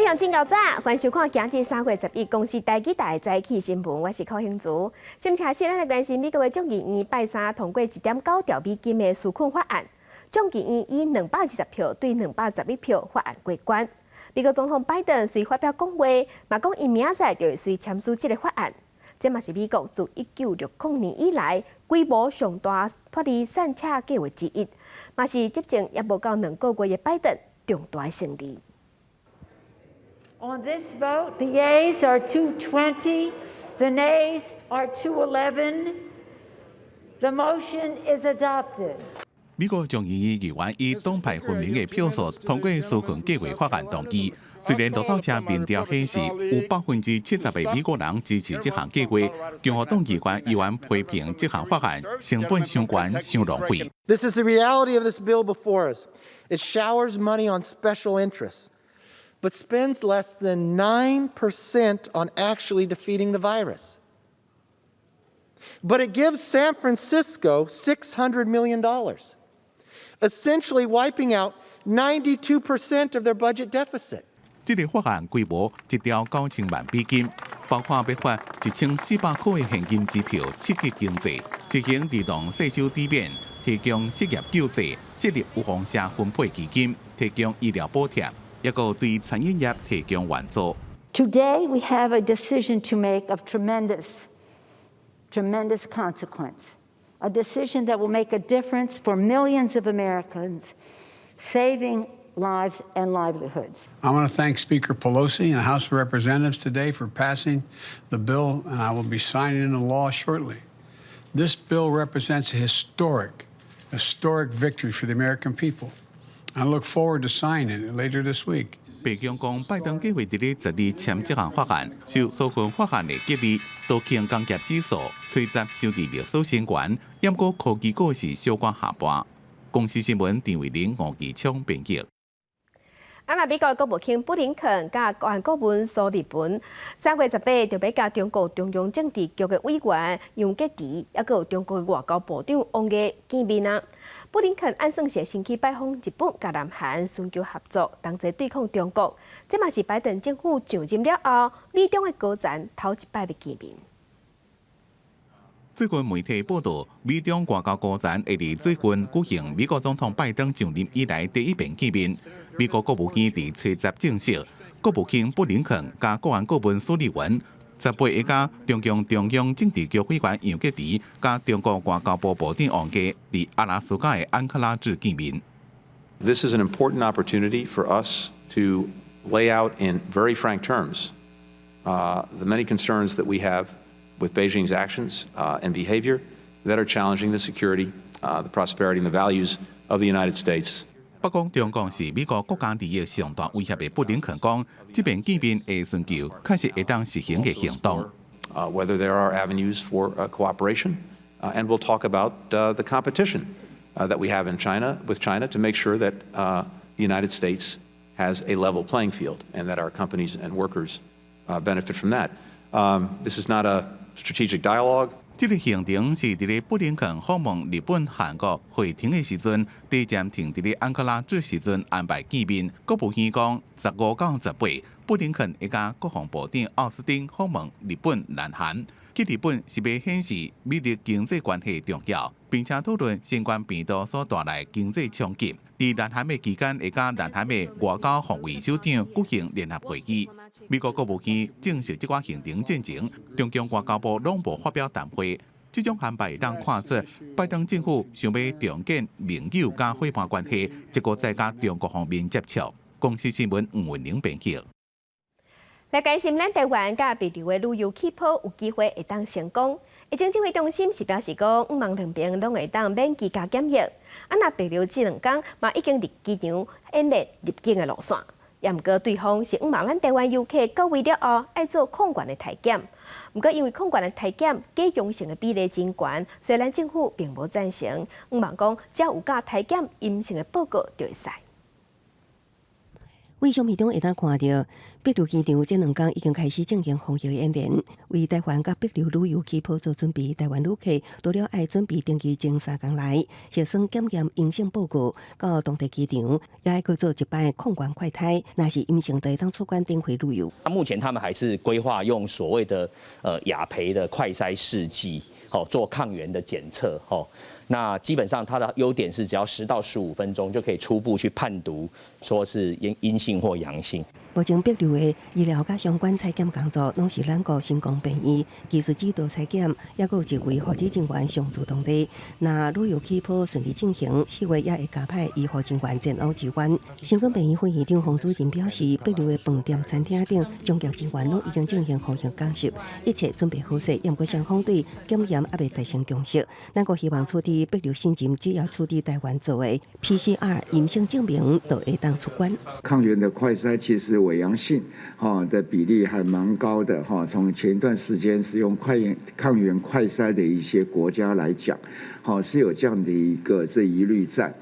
阳真够早，欢迎收看今日3月11公司台记大早起新闻，我是柯兴竹。先请先咱来关心美国的众议院拜三通过1.9兆美金的纾困法案，众议院以220票对211票法案过关。美国总统拜登虽发表讲话，嘛讲伊明仔就会随签署这个法案。这嘛是美国自1960年以来规模上大脱离散车计划之一，嘛是执政也无到2个月的拜登重大胜利。 On this vote, the yeas are 220, the nays are 211. The motion is adopted. 美国众议院议员以党派分明的票数通过纾困计划法案动议。虽然路透社民调显示有70%的美国人支持这项计划，共和党议员依然批评这项法案成本伤高、伤浪费。This is the reality of this bill before us. It showers money on special interests, but spends less than 9% on actually defeating the virus. But it gives San Francisco $600 million, essentially wiping out 92% of their budget deficit. 这个法案规模1.9万美金，包括要发1400块的现金支票，刺激经济，实行自动税收抵免，提供失业救济、设立有风险分配基金，提供医疗补贴。 也个对餐饮业提供援助。Today we have a decision to make of tremendous consequence, a decision that will make a difference for millions of Americans, saving lives and livelihoods. I want to thank Speaker Pelosi and the House of Representatives today for passing the bill, and I will be signing into law shortly. This bill represents a historic victory for the American people. I look forward to signing it later this week. 白宫讲，拜登计划伫咧12签这项法案，受纾困法案的激励，道琼工业指数随着收至历史新高，不过科技股市小可下跌。公司新闻陈伟玲、吴其昌编辑。美国国务卿布林肯甲国安顾问苏利文3月18就要甲中国中央政治局的委员杨洁篪，也有中国外交部长王毅见面啊。 布林肯按算是先去拜访日本、甲南韩，寻求合作，同齐对抗中国。这嘛是拜登政府上任了后，美中的高层头一摆要见面。最近媒体报道，美中外交高层会伫最近举行美国总统拜登上任以来第一遍见面。美国国务卿伫初10证实，国务卿布林肯甲国安顾问苏利文。 18日甲中共中央政治局委员杨洁篪甲中国外交部部长王毅伫阿拉斯加的安克拉治见面。This is an important opportunity for us to lay out in very frank terms the many concerns that we have with Beijing's actions and behavior that are challenging the security, the prosperity, and the values of the United States. 北讲中共是美国国家利益上大威胁的布林肯讲，这边见面会寻求确实会当实行的行动。Whether there are avenues for cooperation, and we'll talk about the competition that we have in China with China to make sure that the United States has a level playing field and that our companies and workers benefit from that. This is not a strategic dialogue. 这个行程是伫咧布林肯访问日本、韩国会停的时阵，第一站停伫咧安哥拉治时阵安排见面。国务卿讲，15到18，布林肯会甲国防部长奥斯汀访问日本、南韩。去日本是要显示美日经济关系重要，并且讨论新冠病毒所带来经济冲击。伫南韩的期间，会甲南韩的外交防卫首长举行联合会议。美国国务卿证实这款行程进前，中共外交部拢无发表谈话。这种安排让看出拜登政府想要重建盟友加伙伴关系，结果再甲中国方面接触。公司新闻吴文玲编辑。来关心咱台湾甲别地的旅游气泡有机会会当成功。疫情指挥中心是表示讲，5万两边拢会当免居家检疫。若别留这2天，嘛已经入机场演练入境的路线。也毋过对方是望咱台湾游客到位了后爱做控管的体检。毋过因为控管的体检假阳性的比例真高，虽然政府并无赞成，望讲只要有假体检阴性的报告就会使。卫生系统会当看到帛琉机场这2天已经开始进行防疫演练，为台湾甲帛琉旅游起跑做准备。台湾旅客除了爱准备登机前3天来核酸检验阴性报告，到当地机场也爱去做一摆抗原快筛，若是阴性，就会当出关登回旅游。目前他们还是规划用所谓的雅培的快筛试剂，做抗原的检测，那基本上它的优点是只要10到15分钟就可以初步去判读，说是阴性或阳性。目前帛琉的医疗甲相关采检工作，拢是咱国成功病院技术指导采检，也有1位护理人员上驻当地。那旅游起跑顺利进行，4月也会加派医护人员前往支援。成功病院副院长洪主任表示，帛琉的饭店、餐厅等宗教人员拢已经进行防疫讲习，一切准备好势。也毋过双方对检验也未达成共识。咱国希望处理帛琉先前只要处理台湾做的 PCR 阴性证明，就会当出关。抗原的快筛其实伪阳性的比例还蛮高的从前一段时间使用抗原快筛的一些国家来讲，是有这样的一个疑虑在。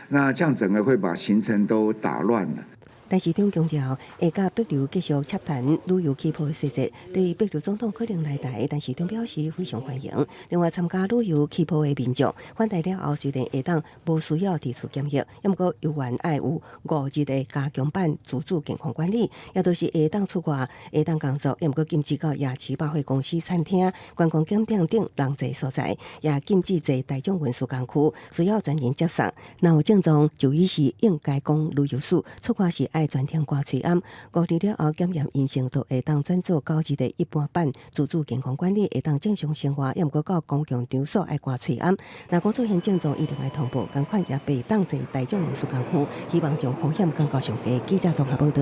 那这样整个会把行程都打乱了。但市长强调，会甲帛琉继续洽谈旅游起跑的细节。对于帛琉总统可能来台，但市长表示非常欢迎。另外，参加旅游起跑的民众返台了后，虽然会当无需要提出检疫，也毋过有愿爱有5日的加强版自主健康管理，也都是会当出外、会当工作，也毋过禁止到夜市百货公司、餐厅、观光景点等人济所在，也禁止在大众运输工区，需要专人接送。若有症状，就医时应该讲旅游史，出外时爱全程挂喙安，5日了后检验阴性，就会当转做9日的一般版自主健康管理，会当正常生活，也毋过到公共场所爱挂喙安。若讲出现症状，一定爱通报，同款也被当在大众运输工区，希望将风险降到上低。记者综合报道。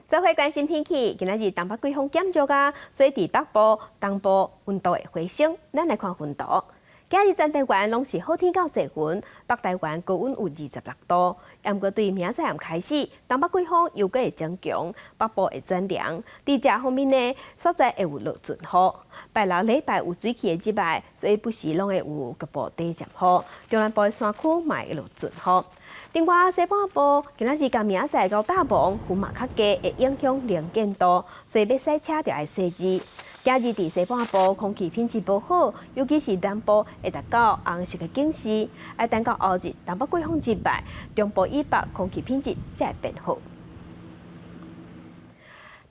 做伙关心天气，今仔日东北季风减弱啊，所以伫北部、东部温度会回升。咱来看温度。今日全台湾拢是好天到济云，北台湾高温有26度。也毋过对明仔载开始，东北季风又会增强，北部会转凉。伫遮方面呢，所在会有落阵雨。拜六礼拜有水汽的即摆，所以不时拢会有局部短暂雨。中南部的山区嘛会落阵雨。另外，西半部今仔日甲明仔载到大棚云嘛较低，会影响能见度，所以要驶车就要细致。今日伫西半部空气品质不好，尤其是南部会达到红色的警示。要等到后日东北季风一摆，中部以北空气品质才会变好。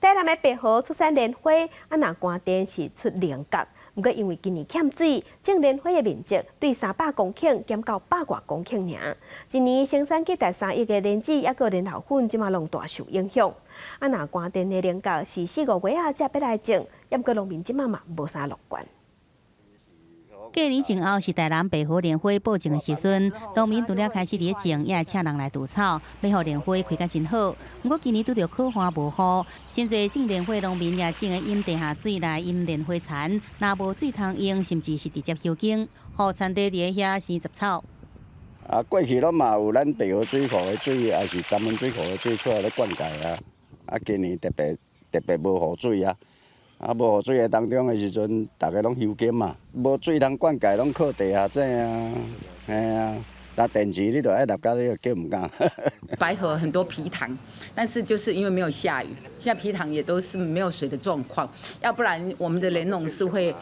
台南的白河出产莲花，若寒天是出菱角。不过因为今年欠水，种莲花的面积对300公顷减到100多公顷尔。一年生产计达3亿的莲子，也个莲藕粉，即马拢大受影响。若寒天的菱角是4、5月才要来种，也毋过农民即马嘛无啥乐观。过年前后是台南白河莲花播种的时阵，农民除了开始咧种，也会请人来除草，要互莲花开甲真好。不过今年拄着靠花无雨，真侪种莲花农民也种个饮地下水来饮莲花田，若无水通用，甚至是直接休耕，互田地伫遐生杂草。过去拢嘛有咱白河水库的水，也是咱们水库的水出来咧灌溉啊。今年特别无雨水啊。无雨水的当中的时阵，大家拢休耕嘛，无水通灌溉，拢靠地下井啊，那电池你都爱立家，你就叫唔干。白河很多埤塘，但是就是因为没有下雨，现在埤塘也都是没有水的状况。要不然我们的莲农是会，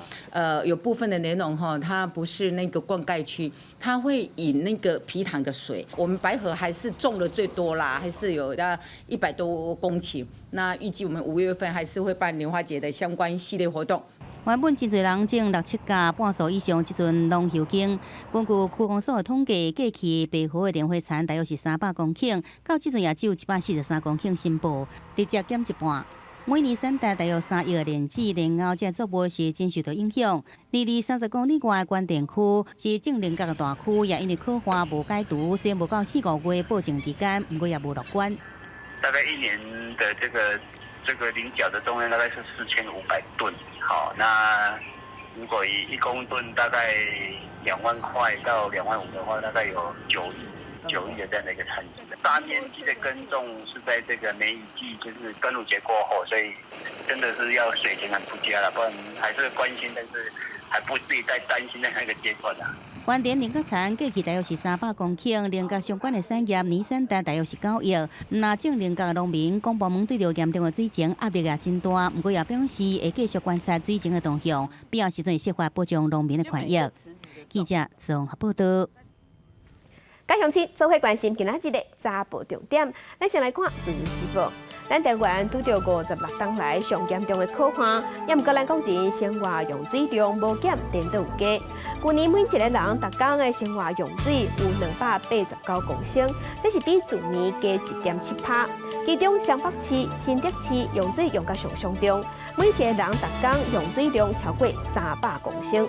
有部分的莲农哈，它不是那个灌溉区，它会引那个埤塘的水。我们白河还是种的最多啦，还是有100多公顷。那预计我们5月份还是会办莲花节的相关系列活动。原本真侪人种6、7甲半数以上，即阵拢休耕。根据区公所的统计，过去白河的莲花田大约是300公顷，到即阵也只有143公頃申报，直接减一半。每年产大约3亿的莲子、莲藕，这作物是真受到影响。离30公里外的关电区是种菱角的大区，也因为靠花无解毒，虽然无到4、5月播种期间，不过也无乐观。大概1年的这个菱角的重量大概是4500吨。好，那如果以1公吨大概2万块到2万5的话，大概有9亿的这样的一个产值。大面积的耕种是在这个梅雨季，就是端午节过后，所以真的是要水情很不佳了，不然还是关心，但是还不至于在担心的那个阶段啊。原田林角田过去大约是300公顷，林角相关的产业年产值大约是9亿。那种林角的农民讲，部门对着严重的水情压力也真大，不过也表示会继续观察水情的动向，必要时阵会设法保障农民的权益。记者综合报道。加详细做伙关心今仔日的早报重点，咱先来看自由时报。咱台湾拄着56冬来上严重的可旱，也毋过咱讲真，生活用水量无减，颠倒有加。去年每一个人逐工的生活用水有289公升，这是比去年加1.7%。其中双北市、新竹市用水用甲上中，每一个人逐工用水量超过300公升。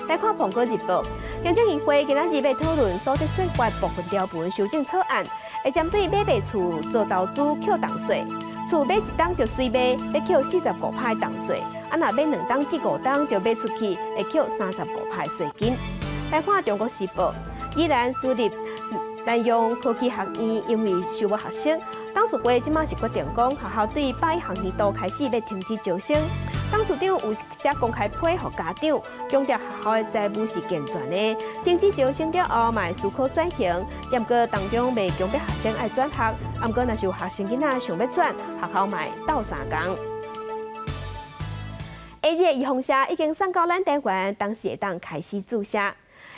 来看《苹果日报》，行政议会今仔日要讨论所得税法部分条文修正草案，会针对买卖厝做投资扣档税，厝买1档就随卖，要扣45%档税；若买2档至5档就卖出去，会扣35%税金。来看《中国时报》，依然输入滥用科技学院，因为收无学生。董事会即马是决定讲，学校对8学年度开始要停止招生。董事长有写公开批予家长，强调学校的财务是健全的。停止招生了后，嘛会思考转型，也毋过当中未强迫学生爱转学，啊毋过若是有学生囡仔想要转，学校嘛会斗相共。A 的预防社已经送到咱台湾，当时会当开始注射。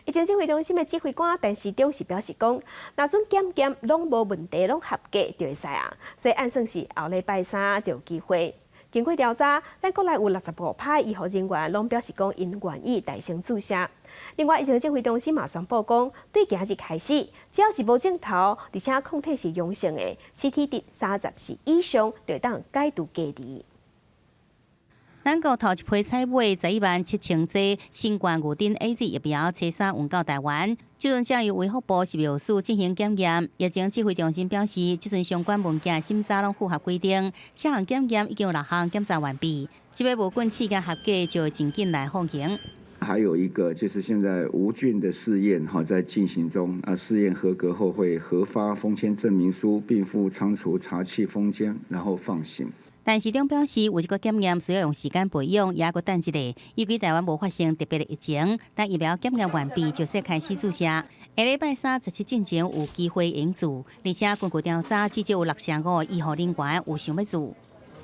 疫情指挥中心的指挥官陈时中是表示讲，若准检拢无问题，拢合格就会使啊，所以按算是后礼拜3就有机会。经过调查，咱国内有65%医护人员拢表示讲，因愿意代先注射。另外，疫情指挥中心嘛宣布讲，对今日开始，只要是无症头，而且抗体是阳性的 ，CT 值34以上，就当解除隔离。咱国头一批采买117000剂新冠牛津 AZ 疫苗车衫运到台湾，即阵正由卫福部食药署进行检验。疫情指挥中心表示，即阵相关物件审查拢符合规定，7项检验已经有6项检查完毕，即要无菌试验合格就会尽紧来放行。还有一个就是现在无菌的试验在进行中，试验合格后会核发封签证明书，并附仓储查气封签，然后放行。但市长表示，有一个检验需要用时间培养，也阁等一个。预计台湾无发生特别的疫情，但疫苗检验完毕就说开始注射。下礼拜317进前有机会引注，而且根据调查，至少有605医护人员有想要注。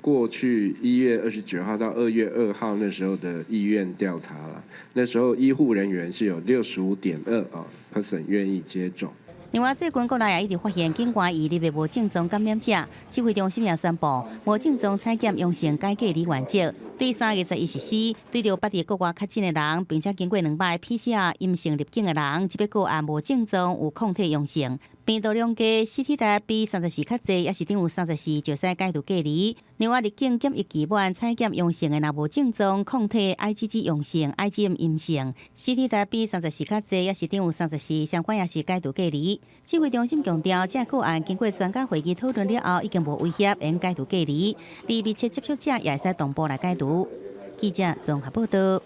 过去1月29号到2月2号那时候的意愿调查了，那时候医护人员是有65.2% 愿意接种。另外，最近国内也一直发现境外移入的无症状感染者，指挥中心也宣布，无症状采检阳性改隔离原则。对3月11日起，对着8日国外确诊的人，并且经过2摆 PCR 阴性入境的人，即要个案无症状有抗体阳性，病毒量低 CT 值比34较济，也是等于34就使解除隔离。另外，入境检疫期满采检阳性的若无症状、抗体 IgG 阳性、IgM 阴性 ，CT 值比34较济，也是等于34，相关也是解除隔离。指挥中心强调，这个案经过专家会议讨论了后，已经无威胁，应解除隔离。而密切接触者也会使同步来解除。记者综合报道。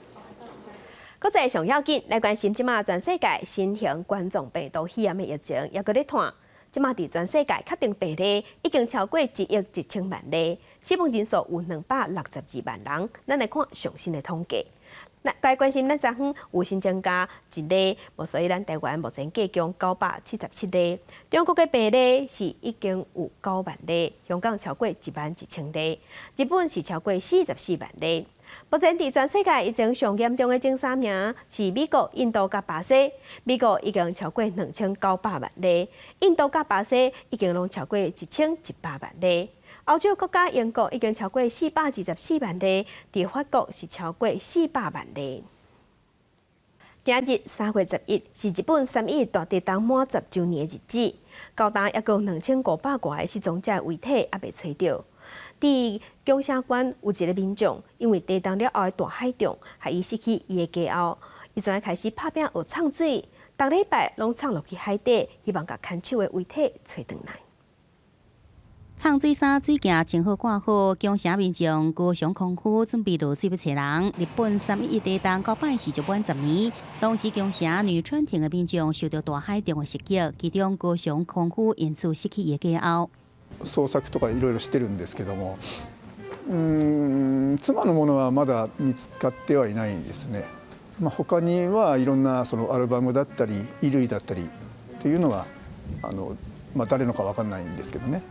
国际上要紧，来关心即马全世界新型冠状病毒肺炎的疫情，也搁咧传。即马伫全世界确定病例已经超过1亿1千万例，死亡人数有262万人。咱来看最新的统计。该关心咱昨昏有新增加1例，所以咱台湾目前计共977例。中国的病例是已经有9万例，香港超过11000例，日本是超过44万例。目前伫全世界疫情上严重的前3名是美国、印度甲巴西。美国已经超过2900万例，印度甲巴西已经拢超过1100万例。欧洲国家英国已经超过424万例，伫法国是超过400万例。今日3月11是日本3.11大地震满10周年的日子，到今也共2500多个失踪者遗体还未找到。伫宫城县有一个民众，因为地震了后的大海中，害伊失去伊的家后，伊全开始拍拼学唱水，逐礼拜拢唱落去海底，希望甲牵手的遗体找回来。唱水衫、水镜穿好挂好，宫城民众高雄空区准备落水要找人。日本3.11地震到摆是就满10年，当时宫城女川町的民众受到大海中的袭击，其中高雄空区因此失去伊的家后。捜索とかいろいろしてるんですけども、妻のものはまだ見つかってはいないですね。他にはいろんなそのアルバムだったり衣類だったりっていうのは誰のかわかんないんですけどね。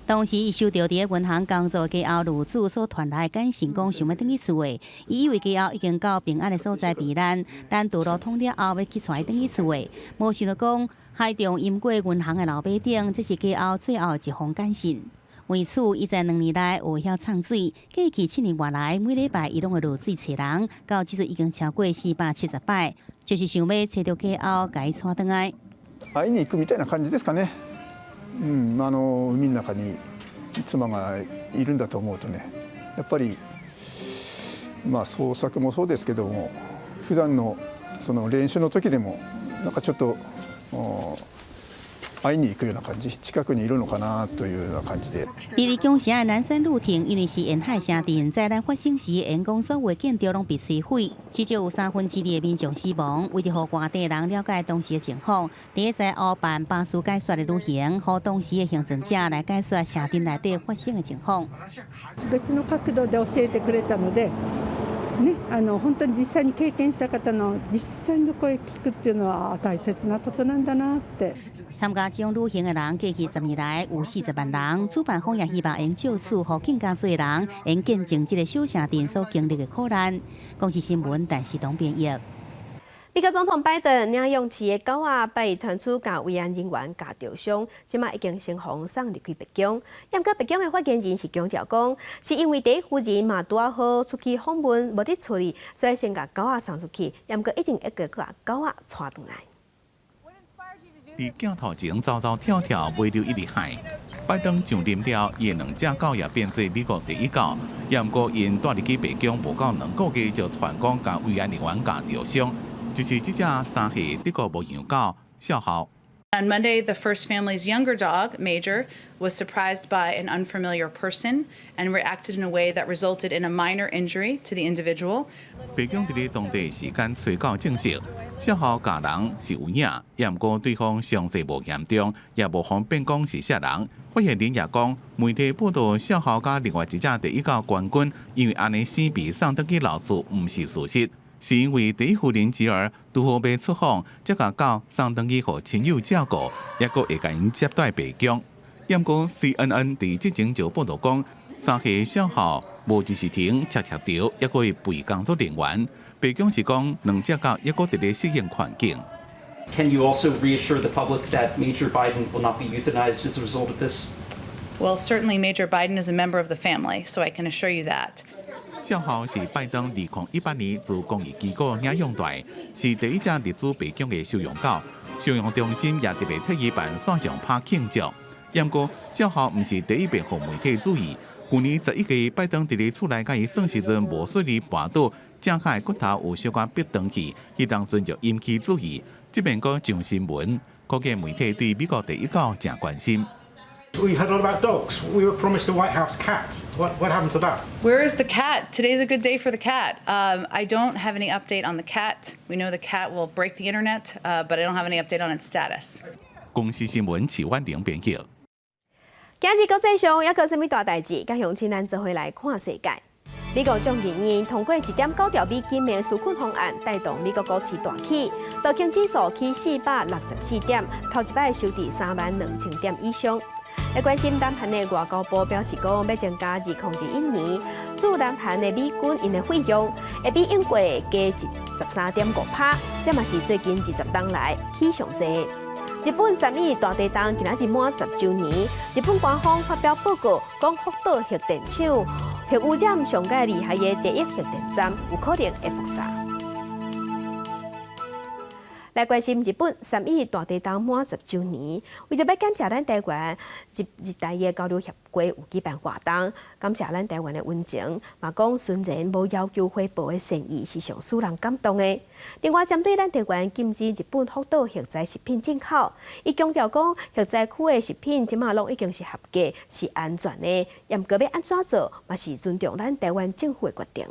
当时，伊收到伫咧银行工作的家后女子所传来简讯，讲想要转去厝的。伊以为家后已经到平安的所在避难，但道路通了后要去带伊转去厝的。无想到讲，海中淹过银行的楼板顶，这是家后最后一封简讯。为此，伊在2年内学晓唱水，过去7年外来，每礼拜伊拢会落水找人，到即阵已经超过470摆，就是想要找到家后，甲伊带转来。会いに行くみたいな感じですかね。海の中に妻がいるんだと思うとね、やっぱり創作もそうですけども、普段のその練習の時でもなんかちょっと会いに行くような感じ、近くにいるのかなというような感じで。伫丽江城的南山路亭，因为是沿海城镇，灾难发生时，沿公所有建筑拢被摧毁，至少有2/3的民众死亡。为着让外地人了解当时的情况，第一在欧办巴士解说的旅行，和当时的行政者来解说城镇内底发生的情况。別の角度で教えてくれたので。ね、本当に実際に経験した方の実際の声聞くっていうのは大切なことなんだなって。参加这种旅行的人，过去10年来有40万人。主办方也希望用借此，让更加多人能见证这个小城镇所经历的苦难。公视新闻陈时东编译。美国总统拜登领用市的狗仔被传出甲维安人员加着伤，即马已经先防送入去北京。不过北京的发言人是强调讲，是因为第一夫人嘛拄好出去访问，无伫厝里，所以先甲狗仔送出去。不过一定会个甲狗仔带回来。伫镜头前走走跳跳，袂留一粒海。拜登上任了，伊2只狗也变做美国第一狗。不过因带入去北京无够2个月，就传讲甲维安人员加着伤。就是这只3岁德国牧羊狗小豪。On Monday, the first family's younger dog, Major, was surprised by an unfamiliar person and reacted in a way that resulted in a minor injury to the individual. 北京伫咧当地时间催告证实，小豪家人是有影，不过对方伤势无严重，也无方便讲是啥人。发言人也讲，媒体报道小豪甲另外一只第一狗冠军，因为安尼死被送倒去老厝，毋是事实。是因为第一夫人侄儿拄好要出访，才甲狗送回去予亲友照顾，也阁会甲因接待北京。不过 CNN 伫之前就报道讲，3岁小豪无一时停，恰恰着，也阁会陪工作人员。北京是讲2只狗也阁伫咧适应环境。Can you also reassure the public that Major Biden will not be euthanized as a result of this? Well, certainly Major Biden is a member of the family, so I can assure you that. 小豪是拜登2018年自公益机构领养大，是第一只入主北京的收养狗。收养中心也特别替伊办线上拍庆祝。不过，小豪毋是第一遍互媒体注意。去年11月，拜登伫咧厝内甲伊耍时阵无顺利跋倒，正下骨头有小可逼断去，伊当阵就引起注意。这边阁上新闻，可见媒体对美国第一狗真关心。We've heard a lot about dogs. We were promised a White House cat. What happened to that? Where is the cat? Today's a good day for the cat. I don't have any update on the cat. We know the cat will break the internet, but I don't have any update on its status. 公视新闻齐婉玲编辑。今日国际上还有甚物大代志？甲乡亲咱做伙来看世界。美国众议院通过1.9兆美金的纾困方案，带动美国股市大起，道琼指数起464点，头一摆收伫32000点以上。来关心南韩的外交部表示讲，要增加2021年驻南韩的美军因的费用，会比英国加13.5%，这嘛是最近20年来起上济。日本3月大地震今仔日满10周年，日本官方发表报告，讲福岛核电厂核污染上界厉害的第一核电站有可能会爆炸。来关心日本3月大地震满10周年，为着要感谢咱台湾日台的交流协会有举办活动，感谢咱台湾的温情，嘛讲虽然无要求回报的善意是上使人感动的。另外，针对咱台湾禁止日本福岛核灾食品进口，伊强调讲核灾区的食品即马拢已经是合格、是安全的，也毋过要安怎做，嘛是尊重咱台湾政府的决定。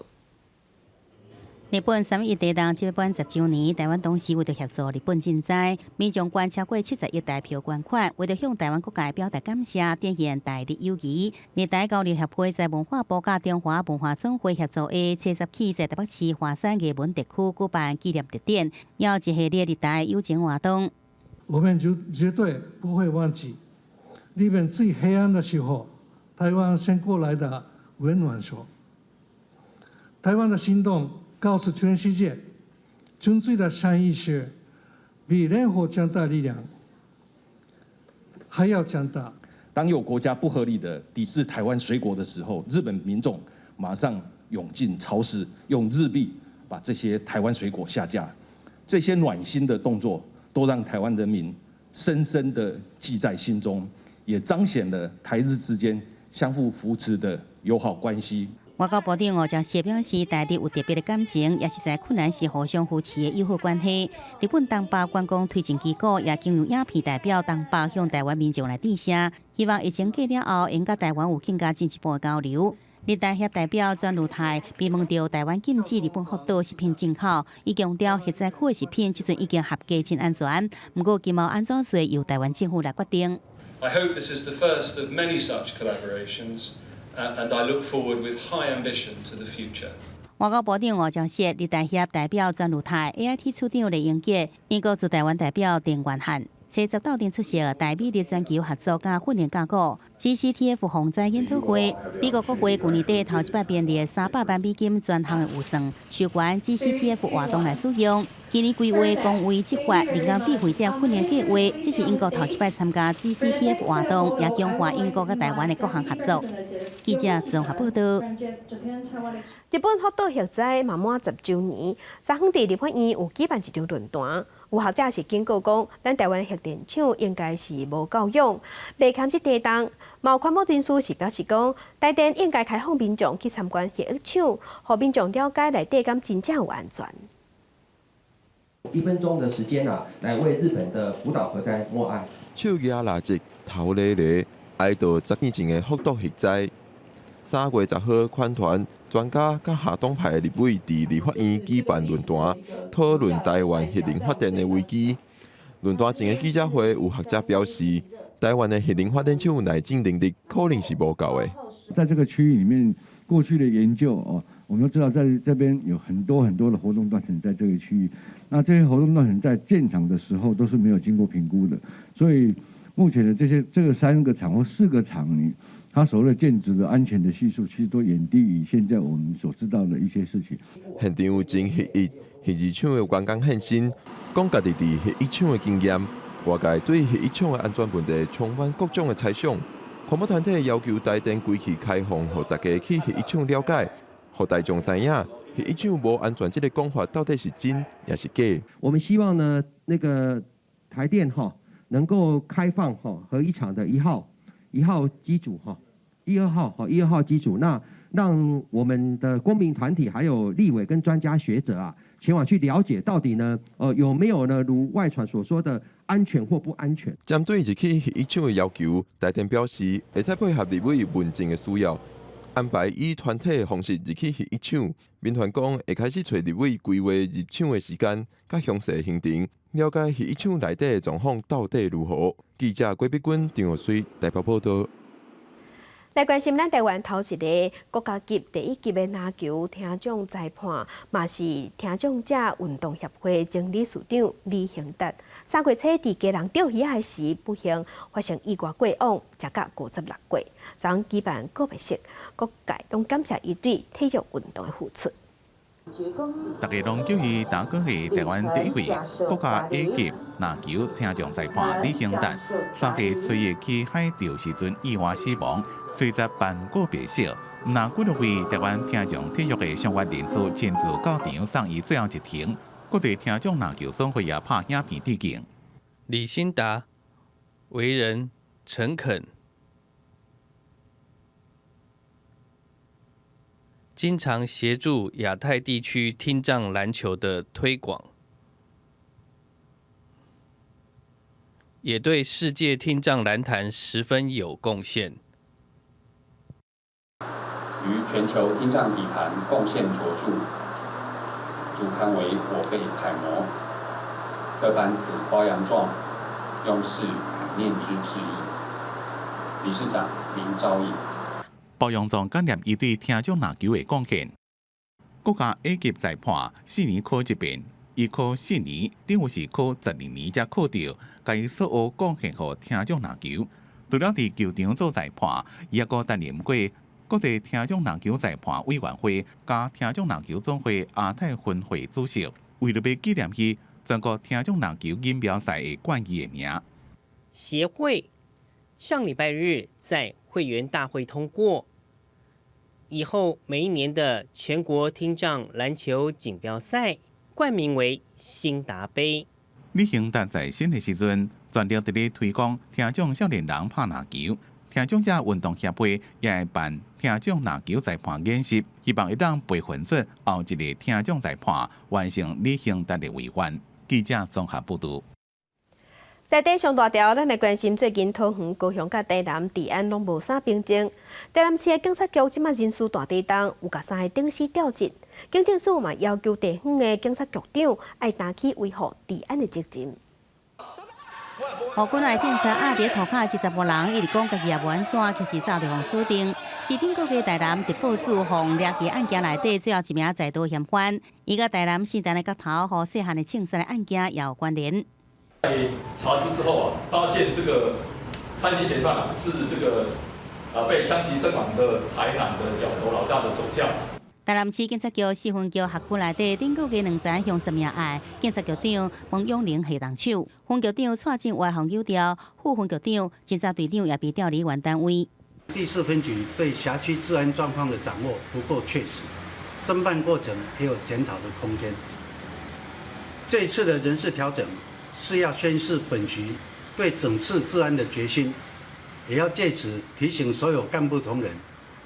日本3.1地动7万10周年，台湾董事为了协助日本赈灾，民众捐超过70亿台票捐款，为了向台湾各界表达感谢，展现台日友谊。日台交流协会在文化部甲中华文化总会协助下，70起在台北市华山艺文特区举办纪念特典，要一系列日台友情活动。我们就绝对不会忘记，日本最黑暗的时候，台湾先过来的温暖手。台湾的行动告诉全世界，纯粹的善意是比任何强大力量还要强大。当有国家不合理的抵制台湾水果的时候，日本民众马上涌进超市，用日币把这些台湾水果下架。这些暖心的动作，都让台湾人民深深的记在心中，也彰显了台日之间相互扶持的友好关系。外交部长吴钊燮表示，台日有特别的感情，也是在困难时互相扶持的友好关系。日本东北观光推进机构也经由影片代表东北向台湾民众来致谢，希望疫情过了后，因甲台湾有更加进一步的交流。日台协代表转入台，被问到台湾禁止日本福岛食品进口，伊强调核灾区的食品即阵已经合格真安全，不过经贸安怎做由台湾政府来决定。I hope this is the first of many such collaborations. And I look forward with high ambition to the future. 外交部长吴钊燮、日台协代表转入台 AIT 处长李英杰，英国驻台湾代表丁元汉，70斗阵出席台美日全球合作甲训练架构 GCTF 防灾研讨会。美国国会去年底头一摆编列300万美金专项的预算，收管 GCTF 活动来使用。今年规划公卫执法、人工智慧这训练计划，这是英国头一摆参加 GCTF 活动，也强化英国甲台湾的各项合作。记者综合报道。日本福岛核灾满10周年，昨昏伫立法院有举办一场论坛，有学者是警告讲，咱台湾核电厂应该是无够用，未堪这地动。毛环保人士是表示讲，台电应该开放民众去参观核电厂，让民众了解内底敢真正有安全。1分钟的时间来为日本的福岛核灾默哀。手举蜡烛，头咧咧，哀悼10年前的福岛核灾。3月10号，款团专家甲下党派立委伫立法院举办论坛，讨论台湾核能发电的危机。论坛前的记者会，有学者表示，台湾的核能发电厂内进能力可能是无够的。在这个区域里面，过去的研究我们都知道，在这边有很多的活动断层在这个区域。那这些活动断层在建厂的时候都是没有经过评估的，所以目前的这个3个厂或4个厂，它所谓的建筑的安全的系数，其实都远低于现在我们所知道的一些事情。现场有真核1、核2厂的员工现身，讲家己伫核1厂的经验，外界对核1厂的安全问题充满各种的猜想。环保团体要求台电规期开放，让大家去核1厂了解，让大众知影核1厂无安全这个讲法到底是真也是假。我们希望呢，那个台电能够开放核1厂的1号机组1、2号机组，那让我们的公民团体还有立委跟专家学者前往去了解到底呢有没有呢如外传所说的安全或不安全。针对日起核1厂的要求，台电表示会使配合立委民众的需要，安排以团体的方式日起核1厂。民团讲会开始找立委规划入厂的时间，甲详细行程，了解核1厂内底的状况到底如何。记者郭碧君、张学水台北报道。来关心咱台湾头一个国家级第1级的篮球听奖裁判，嘛是听奖者运动协会前理事长李兴达。3月初伫家人钓鱼仔时，不幸发生意外过往，食到56岁。昨举办告别式，各界拢感谢伊对体育运动的付出。大家拢叫伊打过的台湾第1位国家 A 级篮球听奖裁判李兴达，3月初日去海钓时阵意外死亡，随着办告别式，那几位台湾听奖体育的相关人士亲自到场送伊最后一程。国际听奖篮球总会也拍影片致敬。李兴达为人诚恳，经常协助亚太地区听障篮球的推广，也对世界听障篮坛十分有贡献，于全球听障体坛贡献卓著。主刊为我辈楷模。特颁此褒扬状，用是感念之致意。理事长林昭义。褒扬状感念伊对听障篮球的贡献。国家 A 级裁判4年考一遍，伊考4年，等于是考12年才考到，甲伊所学贡献予听障篮球。除了伫球场做裁判，伊还阁担任过国际听障篮球裁判委员会甲听障篮球总会亚太分会主席。为了要纪念伊全国听障篮球锦标赛的冠军的名，协会上礼拜日在会员大会通过。以后每一年的全国听障篮球锦标赛冠名为兴达杯。李行达在新的时阵，全力伫咧推广听障少年人拍篮球。听障者运动协会也会办听障篮球裁判演习，希望会当培训出后一个听障裁判，完成李行达的遗愿。记者综合报道。在地上大条，咱来关心最近桃园、高雄甲台南治安拢无啥平静。台南市的警察局即马人事大地动，有甲3个警司调职。警政署嘛要求地方的警察局长爱担起维护治安的责任。护军来警察压伫涂骹70多人，伊直讲家己也无安怎，其实早就互锁定。市顶各个台南特报处互掠去案件内底最后一名在逃嫌犯，伊甲台南市单的角头和细汉的青山的案件也有关联。在查知之后发现这个犯行嫌犯是这个被枪击身亡的台南的角头老大的手下。台南市警察局四分局辖区内底，顶个月2层凶杀命案，警察局长王永玲下动手，分局长蔡进外行有调，副分局长、警察队长也被调离原单位。第4分局对辖区治安状况的掌握不够确实，侦办过程也有检讨的空间。这一次的人事调整是要宣示本局对整治治安的决心，也要借此提醒所有干部同仁，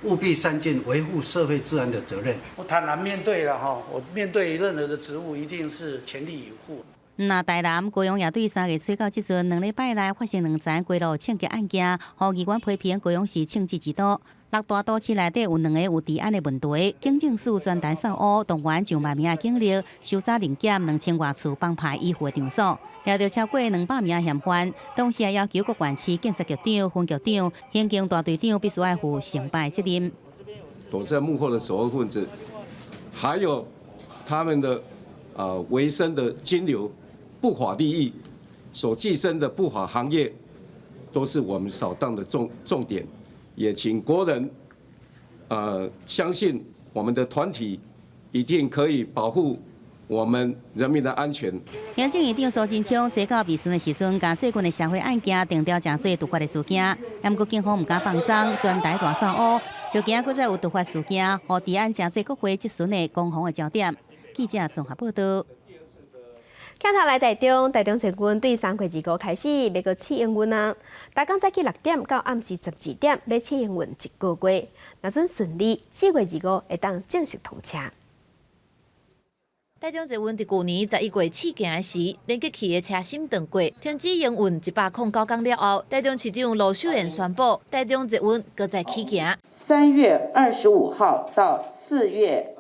务必善尽维护社会治安的责任。我坦然面对了哈，我面对任何的职务一定是全力以赴。那台南、高雄也对3月初到即阵2礼拜内发生2宗街路抢劫案件，互议员批评高雄市枪支之都。6大都市内底有2个有治安的问题，警政署专台扫乌，动员上万名警力，收查零检2000多处帮派依附的场所，抓到超过200名嫌犯。同时也要求各县市警察局长、分局长、刑警大队长必须爱负成败责任。躲在幕后的首恶分子，还有他们的维生的金流。不法利益所寄生的不法行业，都是我们扫荡的重点。也请国人相信我们的团体一定可以保护我们人民的安全。行政院长苏贞昌坐到美顺的时阵，将最近的社会案件定调正说突发的事件，不过警方唔敢放松，专台大扫乌，就惊搁再有突发事件，和治安正做各会质询的攻防的焦点。记者综合报道。镜头来台中节运对3月2号开始要个试营运啊！大港早起6点到暗时12点要试营运1个月，若准顺利，4月2号会当正式通车。台中捷运伫去年11月试行时，连接起的车心断过，停止营运109天了后，台中市长罗秀燕宣布，台中捷运搁再起行。3月25号到4月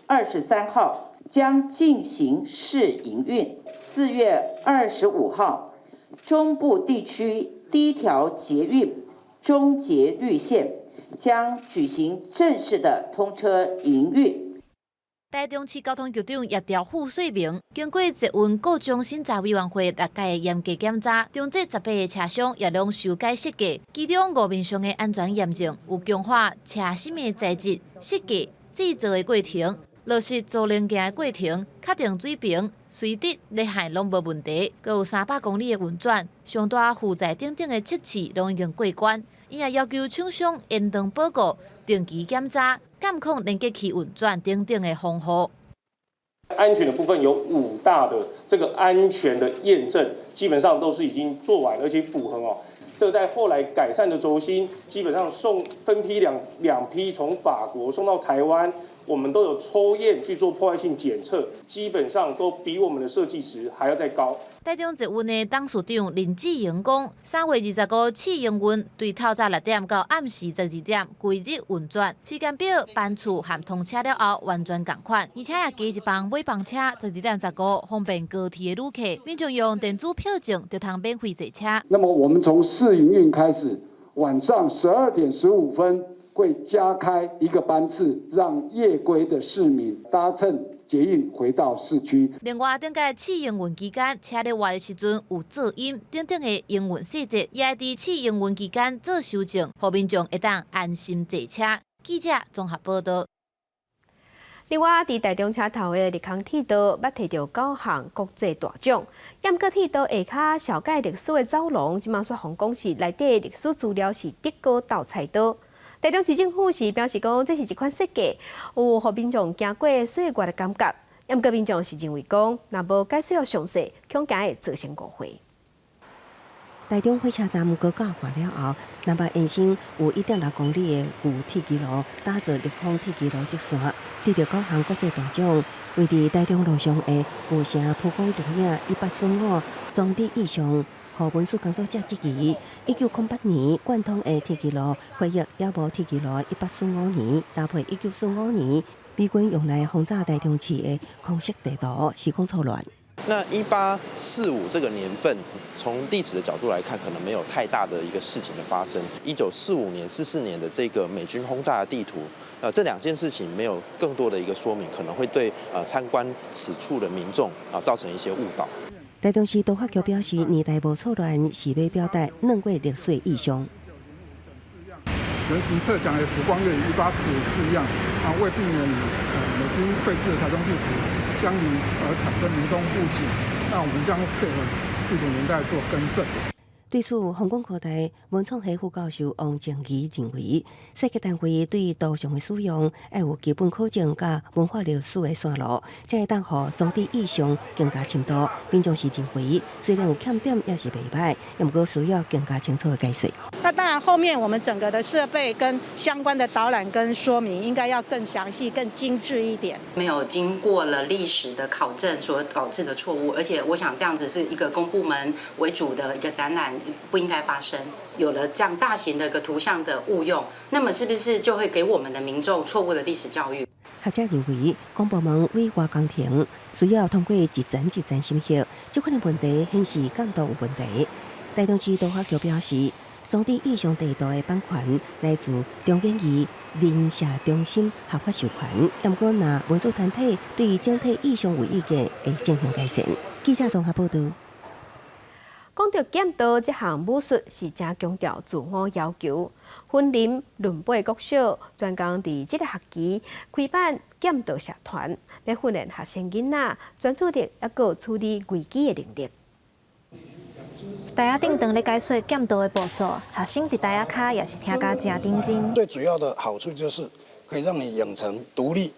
23号。将进行试营运。4月25号，中部地区第1条捷运中捷绿线将举行正式的通车营运。台中市交通局长叶调傅水明，经过捷运各种审查委员会6届的严格检查，中这18个车厢也拢修改设计，其中5面上的安全验证有强化车身的材质、设计、制造的过程。落实做零件的过程，确定水平、水质、裂害拢无问题，佮有300公里的运转，上大负载等等的测试拢已经过关。伊也要求厂商延长报告、定期检查、监控连接器运转等等的防护。安全的部分有5大的这个安全的验证，基本上都是已经做完，而且符合哦。这个在后来改善的轴心，基本上分批两批从法国送到台湾。我们都有抽验去做破坏性检测，基本上都比我们的设计值还要再高。台中捷运的董事长林志荣讲，3月25试营运，对透早6点到暗时12点，规日运转，时间表班次和通车了后完全同款，而且也加一班尾班车12点15，方便高铁的旅客。民众用电子票证就通免费坐车。那么我们从试营运开始，晚上12点15分会加开一个班次，让夜归的市民搭乘捷运回到市区。另外，顶个试营运期间，车咧外的时阵有噪音等等的营运细节，也会伫试营运期间做修正，让民众会当安心坐车。记者综合报道。另外，伫台中车头的立康铁道，捌摕到9项国际大奖。延阁铁道下骹小解历史的走廊，即马说红讲是内底的历史资料是德国盗菜刀。台中市政府是表示讲，这是一款设计，有互民众行过岁月的感觉。延阁民众是认为讲，若无解说详细，恐惊会造成误会。台中火车站高架化了后，南北延伸有1.6公里的旧铁基路，打造立方铁基路直线，得到9项国际大奖。位伫台中路上的有城浦江电影1845装置意象，互文书工作者质疑1908年贯通的铁基路，回忆也无铁基路1845年搭配1945年美军用来轰炸台中市的空色地图，是讲错乱。那1845这个年份，从历史的角度来看，可能没有太大的一个事情的发生。1945年、44年的这个美军轰炸的地图，这2件事情没有更多的一个说明，可能会对参观此处的民众造成一些误导。台中市都发局表示，年代无错乱，是要表达2月历史意象。人行侧讲的曙光月与1845字样，为避免美军绘制的台中地图相离而产生民众误解，那我们将配合地图年代做更正。对此，香港科大文创系副教授王正仪认为，设计单位对图像的使用要有基本考证甲文化历史的线路，才会当互装置意象更加深度。民众是认为，虽然有欠点，也是袂歹，也不过需要更加清楚的解释。那当然，后面我们整个的设备跟相关的导览跟说明，应该要更详细、更精致一点。没有经过了历史的考证所导致的错误，而且我想这样子是一个公部门为主的一个展览。不应该发生。有了这样大型的一个图像的误用，那么是不是就会给我们的民众错误的历史教育？学者认为，公部门委外工程需要通过一层一层审核，这款的问题显示监督有问题。台中市都发局表示，装置意象地图的版权来自中研院林社中心合法授权，也不过若文组团体对整体意象有意见，会进行改善。记者综合报道。讲到剑道这项武术是正强调自我要求，分林论辈国小专工伫这个学期开办剑道社团，要训练学生囡仔专注力，还有处理危机的能力。台下顶堂咧解说剑道的步骤，学生伫台下卡也是听甲真认真。最主要的好处就是可以让你养成独立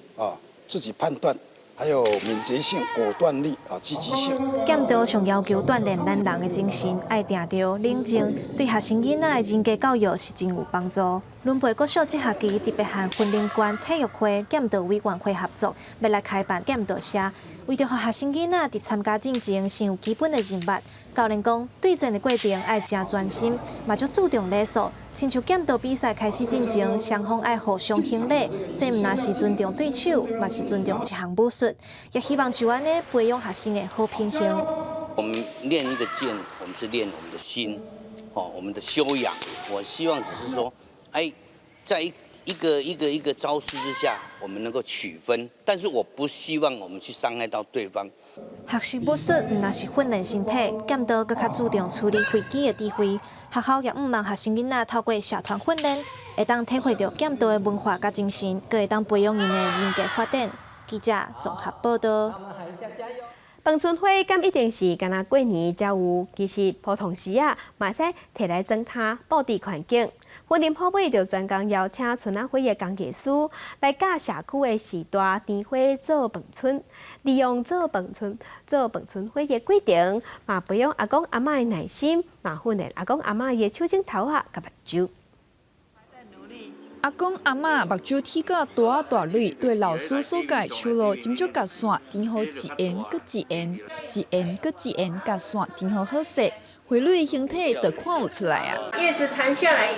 自己判断。还有敏捷性、果断力积极性。剑道上要求锻炼咱人的精神，爱定着冷静，对学生囡仔的人格教育是真有帮助。伦培国小这学期特别和云林县体育会、剑道委员会合作，要来开办剑道社，为着让学生囡仔伫参加进前先有基本的认识。教练讲，对战的过程爱真专心，嘛足注重礼数。亲像剑道比赛开始进前，双方爱互相行礼，这毋但是尊重对手，嘛是尊重一项武术。也希望就安尼培养学生的好品行。我们练一个剑，我们是练我们的心，我们的修养。我希望只是说，在一个招式之下，我们能够取分，但是我不希望我们去伤害到对方。学习武术毋但是训练身体，剑道更较注重处理危机的智慧。学校也毋望学生囡仔透过社团训练，会当体会到剑道的文化甲精神，佮会当培养因的人格发展。记者综合报道。饭春花敢一定是干那过年才有？其实普通时嘛会使摕来装它布置环境。云林埔尾就专工邀请春仔花的工艺师来教社区的时代甜花做饭春，利用做饭春花的过程，嘛培养阿公阿嬷的耐心，嘛训练阿公阿嬷的手指头甲目睭。阿公阿嬷目睭剃个大大蕊，对老师所改出路，斟酌甲线，填好一沿搁一沿，一沿搁一沿，甲线填好好势，花蕊形体就看有出来啊。叶子缠下来。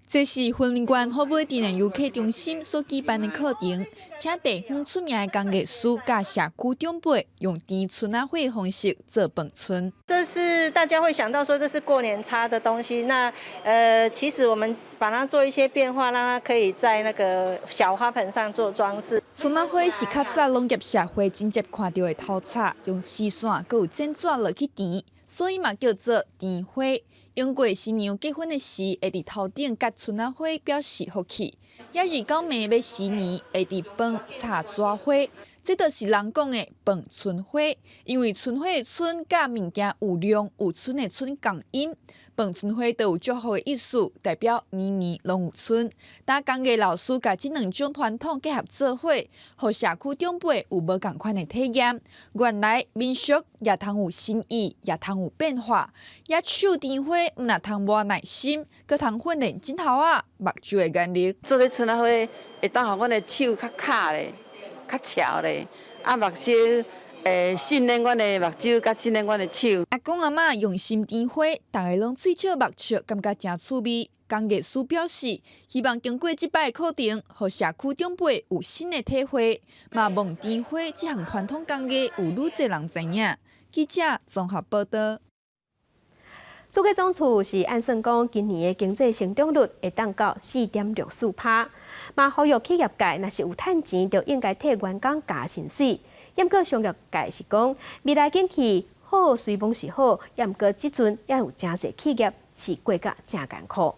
这是云林县好尾镇的游客中心所举办的课程，请地方出名的工艺师甲社区长辈用甜春仔会方式做饭春。这是大家会想到说这是过年插的东西，那其实我们把它做一些变化，让它可以在那个小花盆上做装饰。春仔花是较早农业社会真接看到的头插，用丝线佮有剪纸落去甜，所以嘛叫做甜花。用过新娘结婚的时，会伫头顶夹春仔花表示福气；也是到暝要新年，会伫饭插纸花。这就是人讲的饭春花，因为春花的春甲物件有量有春的春共音，饭春花都有祝福的意思，代表年年拢有春。当工艺老师甲这两种传统结合做伙，互社区长辈有无共款的体验。原来民俗也通有新意，也通有变化。也手甜花毋若通无耐心，佮通训练指头啊、目睭的眼力。做咧春仔花会当互阮的手较卡咧。较潮咧，啊目睭训练阮的目睭，甲训练阮的手。阿公阿嬷用心甜花，大家拢嘴笑目笑，感觉真趣味。工艺师表示，希望经过这摆的课程，互社区长辈有新的体会，嘛望甜花这项传统工艺有愈侪人知影。记者综合报道。主计总处是按算讲，今年的经济成长率会达到4.64%。嘛，呼吁企业界若是有趁钱，就应该替员工加薪水。也毋过商业界是讲，未来景气好虽讲是好，也毋过即阵也有真侪企业是过甲真艰苦。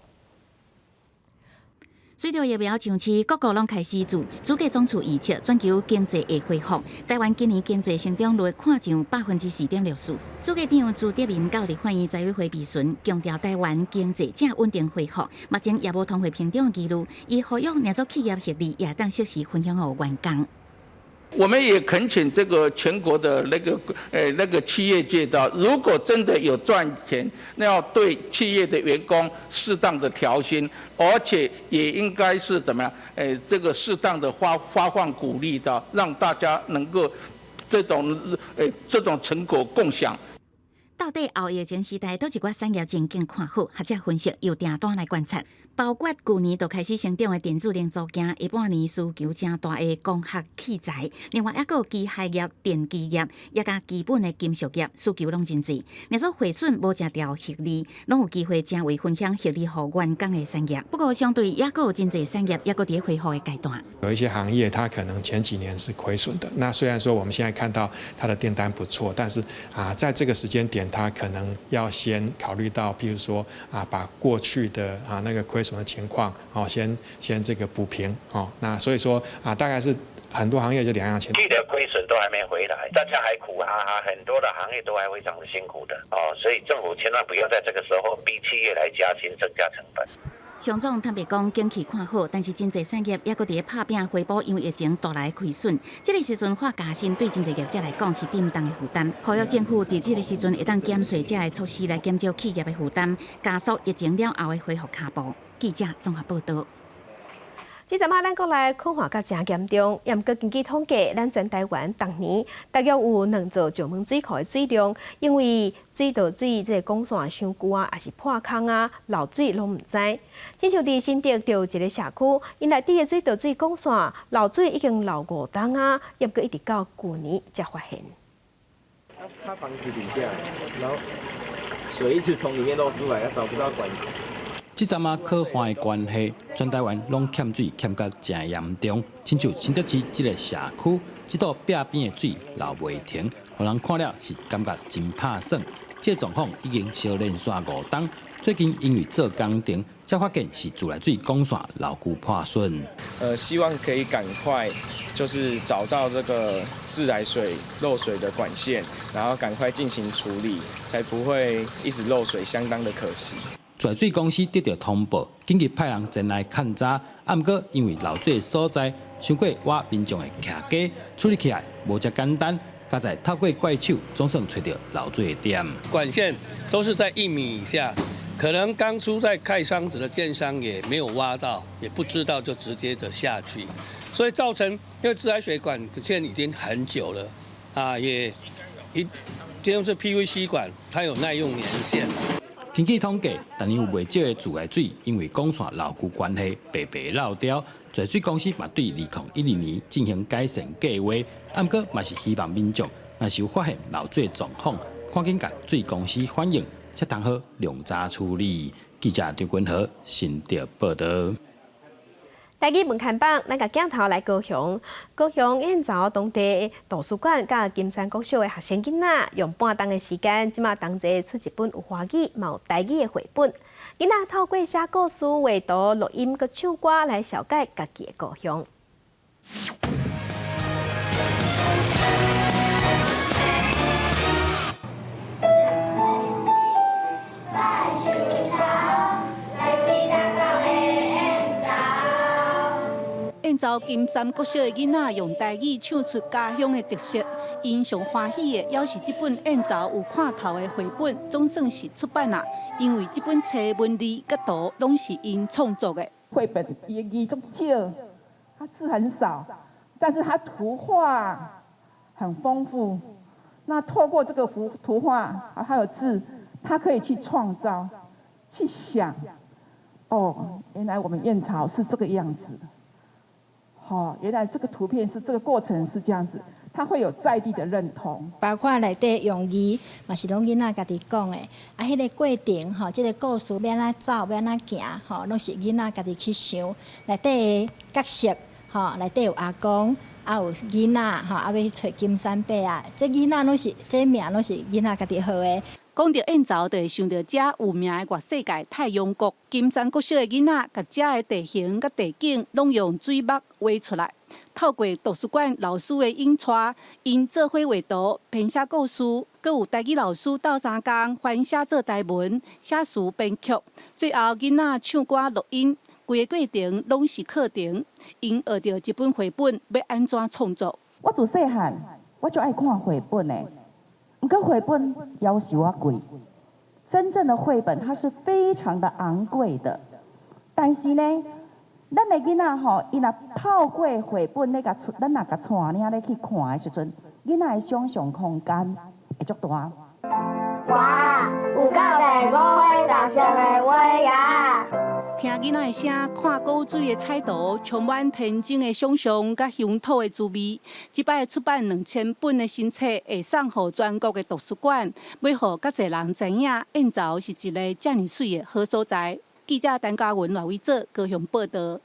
随着疫苗上市，各国拢开始主计总处预测全球经济会恢复。台湾今年经济成长率看上4.64%。主计长朱德明到立法院财委会闭询，强调台湾经济正稳定恢复，目前也无通货膨胀记录，伊呼吁两组企业获利也当适时分享给员工。我们也恳请这个全国的那个企业界的，如果真的有赚钱，那要对企业的员工适当的调薪，而且也应该是怎么样？这个适当的发放鼓励的，让大家能够这种成果共享。到底后疫情时代，倒一寡产业前景看好，学者分析由订单来观察，包括去年就开始成长的电子零组件，下半年需求正大的光学器材，另外还有机械业、电机业，也甲基本的金属业需求拢真济。若说汇损无食掉获利，拢有机会成为分享获利互员工的产业。不过相对也有真济产业也伫恢复的阶段。有一些行业它可能前几年是亏损的，那虽然说我们现在看到它的订单不错，但是在这个时间点，它可能要先考虑到，譬如说把过去的那个亏损的情况先这个补平那所以说大概是很多行业就两样情况。去的亏损都还没回来，大家还苦哈哈，很多的行业都还非常的辛苦的所以政府千万不要在这个时候逼企业来加薪增加成本。上总坦白讲，景气看好，但是真济产业也搁伫拍拼回补，因为疫情带来亏损。这个时阵发加薪，对真济业者来讲是沉重的负担。呼吁政府在这个时阵会当减税这的措施来减少企业的负担，加速疫情了后的恢复脚步。记者综合报道。即阵咱国内空环甲真严重，也毋过根据统计，咱全台湾逐年大约有2座石门水库的水量，因为水道水这管线伤旧啊，也是破空啊，漏水拢毋知。亲像伫新竹就有一个社区，因内底的水道水管线漏水已经漏5冬啊，也毋过一直到去年才发现。它房子底下，然后水一直从里面漏出来，它找不到管子。即阵可患的关系，全台湾拢欠水欠甲真严重。亲像新竹市这个社区，这道壁边的水流袂停，互人看了是感觉真拍爽。这状况已经烧连续5冬，最近因为做工程，才发现是自来水管线牢固破损。希望可以赶快就是找到这个自来水漏水的管线，然后赶快进行处理，才不会一直漏水，相当的可惜。自来水公司得到通报，紧急派人前来勘查，啊，毋过因为漏水的所在，伤过我民众的徛家，处理起来无遮简单。加在透过怪手，总算找到漏水的点。管线都是在1米以下，可能当初在盖箱子的建商也没有挖到，也不知道就直接的下去，所以造成因为自来水管线已经很久了啊，就是 PVC 管，它有耐用年限。根据统计，但有未少的自来水因为管线老旧关系白白漏掉，水水公司嘛对2012年进行改善计划，不过嘛是希望民众若是有发现漏水状况，赶紧甲水公司反映，才当好量早处理。记者张君和新竹报道。台语文刊榜，咱甲镜头来高雄。高雄燕巢当地图书馆甲金山国小的学生囡仔，用半冬的时间，即马同齐出一本有华语、嘛有台语的绘本。囡仔透过写故事、画图、录音、佮唱歌来了解家己的故乡。燕巢金山国小的囡仔用台语唱出家乡的特色，因上欢喜的也是这本燕巢有看头的绘本，总算是出版啦。因为这本册文字佮图拢是因创作的。绘本伊字足少，它字很少，但是它图画很丰富。那透过这个图画还有字，它可以去创造、去想。哦，原来我们燕巢是这个样子。原来这个图片是这个过程是这样子，它会有在地的认同。包括内底用语嘛是拢囡仔家己讲的，迄个过程这个故事要安怎走，要安怎行，拢是囡仔家己去想。内底的角色内底有阿公，也有囡仔要去找金山伯啊，这囡仔拢是这名拢是囡仔家己号的。讲到燕巢，就会想到遮有名的外世界太阳国。金山国小的囡仔，甲遮的地形甲地景，拢用水墨画出来。透过图书馆老师的引带，因做伙画图、编写故事，阁有台语老师斗相共翻写做台文、写词编曲。最后囡仔唱歌录音，规个过程拢是课程。因学到一本绘本要安怎创作。我自细汉我就爱看绘本的。不过绘本要求我贵，真正的绘本它是非常的昂贵的。但是呢，咱的囡仔吼，伊若透过绘本咱若甲带领咧去看的时阵，囡仔的想象空间会足大。哇，有够侪五花十色的画呀！听囡仔的声，看古水的彩图，充满天真的想象甲乡土的滋味。即摆出版2000本的新册，会送予全国的图书馆，要予较侪人知影，燕巢是一个遮尔水的好所在。记者陈嘉文、赖伟哲高雄报道。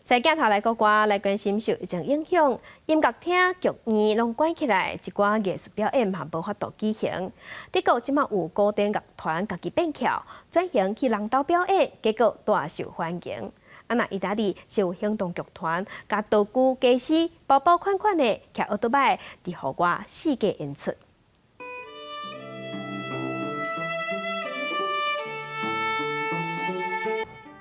在镜头来国外来关心受疫情影响，音乐厅、剧院拢关起来，一寡艺术表演嘛无法度举行。德国即马有古典乐团家己变巧，转型去人道表演，结果大受欢迎。那意大利是有行动剧团，甲道具技师包包款款的骑奥多摆，伫户外世界演出。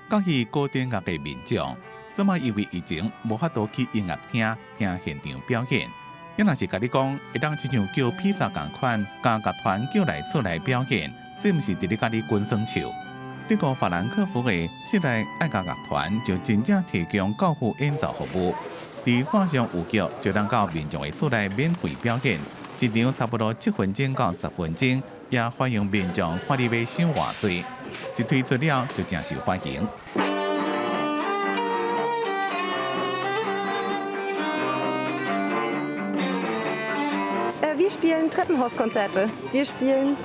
讲起古典乐的民众。即马因为疫情无法度去音乐厅听现场表演，要若是甲你讲会当亲像叫披萨共款，甲乐团叫来出来表演，这毋是伫咧甲你滚双手。德国法兰克福的现代爱乐乐团就真正提供高富演奏服务，伫线上有剧就当到民众的厝内免费表演，一场差不多7分钟到10分钟，也欢迎民众看你要想偌济，一推出了就真受欢迎。Wir spielen Treppenhauskonzerte. Wir spielen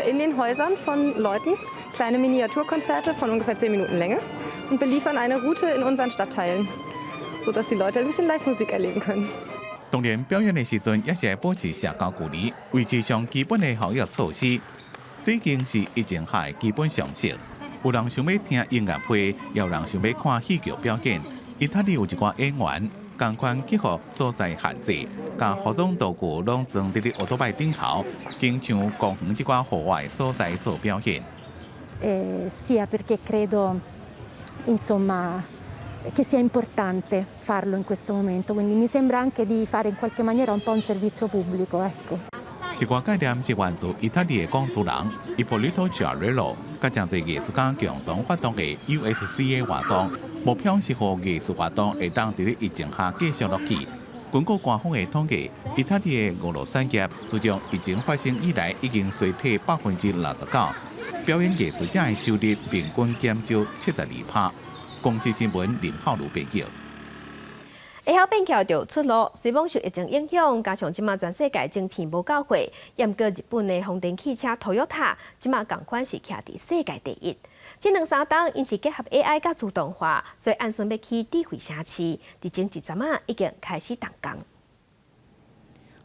in den Häusern von Leuten kleine Miniaturkonzerte von ungefähr 10 Minuten Länge und beliefern eine Route in unseren Stadtteilen, sodass die Leute ein bisschen Live-Musik erleben können. 当然，表演的时阵也是要保持社交距离，维持上基本的防疫措施。这已经是疫情下的基本常识。有人想要听音乐会，也有人想要看戏剧表演。意大利有一寡演员。同款结合所在限制，甲服装道具拢装伫咧奥多摆顶头，经像公园即寡户外所在做表演。Sia perché credo, insomma, che sia importante farlo in questo momento, quindi mi sembra anche di fare in qualche maniera un po' un servizio pubblico, ecco. 一个概念是源自意大利的讲书人Ippolito Ciarello，甲真侪艺术家共同发动的 USCA 活动，目标是让艺术活动会当伫咧疫情下继续落去。根据官方的统计，意大利的娱乐产业自从疫情发生以来，已经衰退69%。表演艺术者的收入平均减少72%。公司新闻林浩如报道。会晓变桥就出路，虽然受疫情影响，加上即马全世界晶片无够货，毋过日本的丰田汽车 Toyota 即马同款是徛伫世界第一。这2-3档因是结合 AI 甲自动化，所以按算要起智慧城市，伫前一阵仔已经开始动工。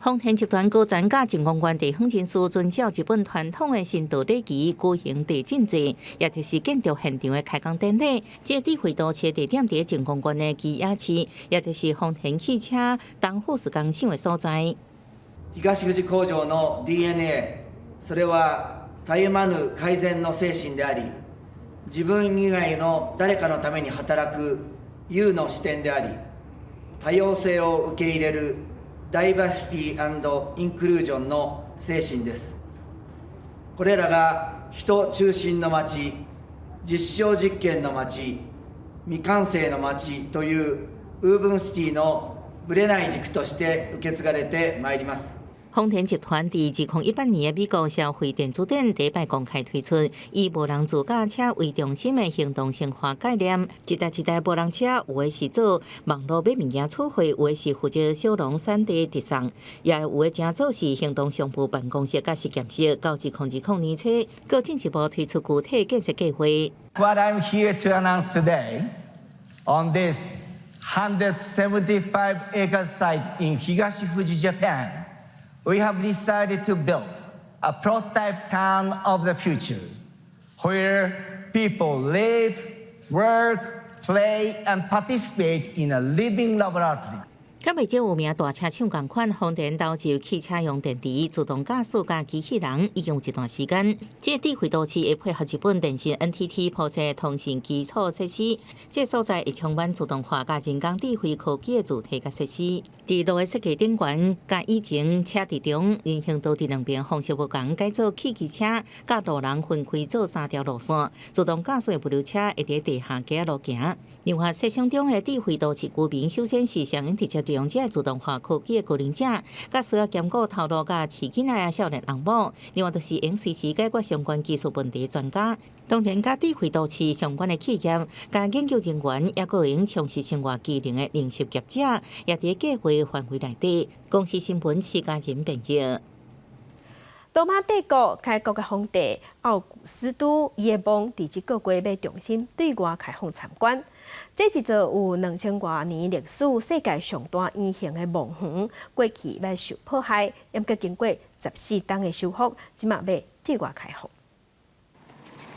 丰田集团高层甲前公关地方人士遵照日本传统的新道礼仪举行地进祭，也就是建筑现场的开工典礼。这智慧都市地点伫前公关的基野市，也就是丰田汽车东富士工厂的所在。東富士工場の DNA、それはたゆまぬ改善の精神であり、自分以外の誰かのために働く優の視点であり、多様性を受け入れるダイバーシティ&インクルージョンの精神です。これらが人中心の街、実証実験の街、未完成の街というウーブンシティのぶれない軸として受け継がれてまいります。丰田集团伫2018年的美国消费电子展第一摆公开推出以无人自驾车为中心的行动生活概念，一台无人车有的是做网络买物件取货，有的是负责小农产地直送，也有的正做是行动商务办公室甲实验室。到2020年初，更进一步推出具体建设计划。What I'm here to announce today on this 175-acre site in Higashifuji, Japan.We have decided to build a prototype town of the future, where people live, work, play, and participate in a living laboratory. 甲未少有名大车厂同款，丰田投入汽车用电池、自动驾驶加机器人已经有一段时间。这智慧都市会配合日本电信 NTT 铺设通信基础设施，这所在会充满自动化加人工智慧科技的主体甲设施。伫路的设计顶悬，甲以前车地中人行道伫两边方式无同，改造汽机车，甲路人分开做3条路线，自动驾驶的物流车会伫地下街路行。另外，设想中的智慧都市居民首先是上瘾直接利用这自动化科技的高龄者，甲需要兼顾头路甲饲囡仔的少年翁某。另外，就是用随时解决相关技术问题的专家。当然，甲智慧都市相关的企业、甲研究人员，也个用从事生活技能的零售业者，也伫计划范围内底。公司新闻徐家仁报道。罗马帝国开国的皇帝奥古斯都，伊的梦伫即个月要重新对外开放参观。这是座有2000多年历史、世界上大圆形的梦园，过去要受迫害，因过经过14档的修复，即马要对外开放。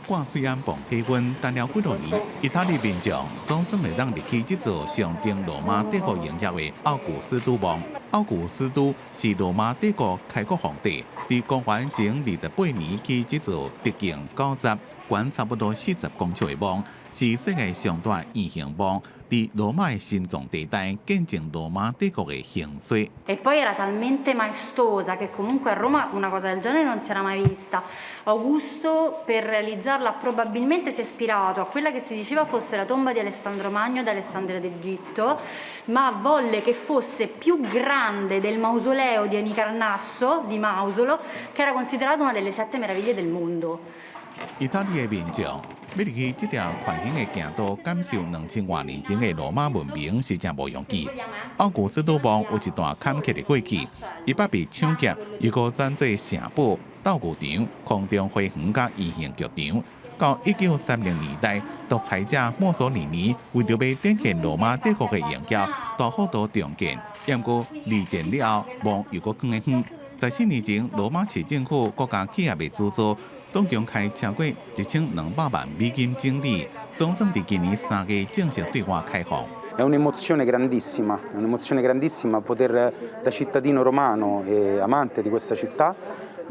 挂虽然膨体温，但了几多年，意大利民众总算会当入去这座象征罗马帝国营业的奥古斯都梦。奥古斯都是罗马帝国开国皇帝，伫公元前28年起，这座直径90、宽差不多40公尺的梦，是世界上大圆形梦，伫罗马的心脏地带见证罗马帝国的兴衰。E poi era talmente maestosa che comunque a Roma una cosa del genere non si era mai vista. Augusto per realizzarla probabilmente si è ispirato a quella che si diceva fosse la tomba di Alessandro Magno ad Alessandria d'Egitto, ma volle che fosse più grande del mausoleo di Anicarnasso, di Mausolo, che era considerato una delle 7 meraviglie del mondo. 意大利的民众要入去这条繁荣的行道，感受2000多年前的罗马文明是真无容易。奥古斯都梦有一段坎坷的过去，伊捌被抢劫，又个占做城堡、斗牛场、空中花园甲圆形剧场。到1930年代，独裁者墨索里尼为着要展现罗马帝国的荣耀，大幅度重建。不过二战了后，梦又个更远。14年前，罗马市政府国家企业的资助。总共开超过1200万美金整理，总算伫今年3月正式对外开放。È un'emozione grandissima poter da cittadino romano e amante di questa città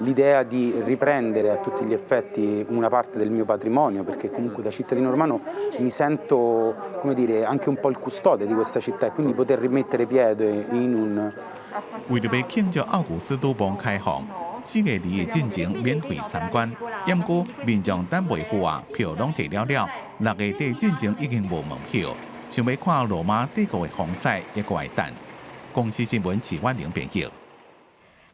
l'idea di riprendere a tutti gli effetti una parte del mio patrimonio, perché comunque da cittadino romano mi sento, come dire, anche un po' il custode di questa città e quindi poter rimettere piede in un 为了要庆祝奥古斯都梦开放， 4月2日进前免费参观。不过民众等未付啊，票拢摕了了。6月底进前已经无门票，想要看罗马帝国的风采，也搁爱等。公司新闻徐婉玲编辑。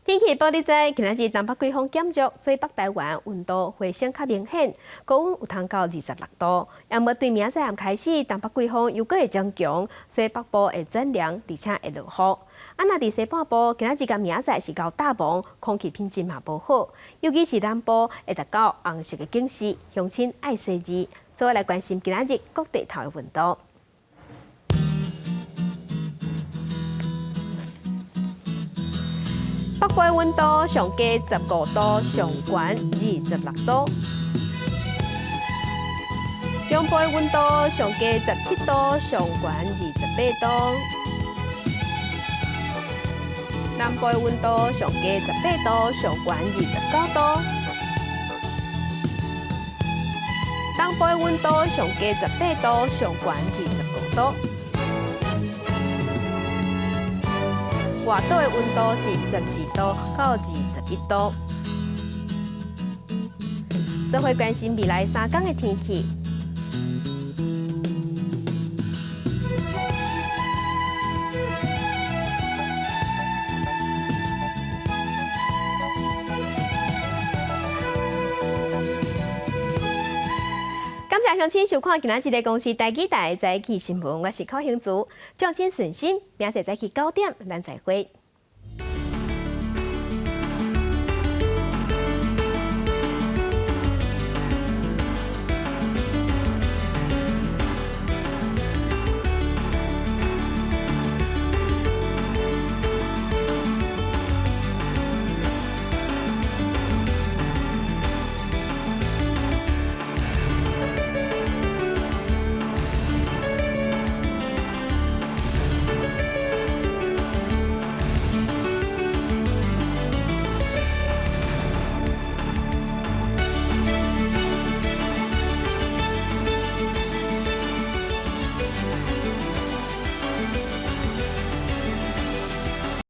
天气报你知，今仔日东北季风减弱，所以北台湾温度回升较明显，高温有通到26度。要么对明仔暗开始，东北季风又搁会增强，所以北部会转凉，而且会落雨。若伫西半部，今仔日甲明仔是到大雾，空气品质嘛无好，尤其是南部会达到红色的警示，乡亲爱惜字。最后来关心今仔日各地头的温度。北部温度上低15度，上悬26度；中部温度上低17度，上悬28度；南部温度上低18度，上悬29度；东部温度上低18度，上悬25度。外岛的温度是12度到21度。做伙关心未来3天的天气。感谢乡亲收看今仔日的公司台记台早起新闻，我是柯兴竹，众亲顺心，明仔早起9点，咱再会。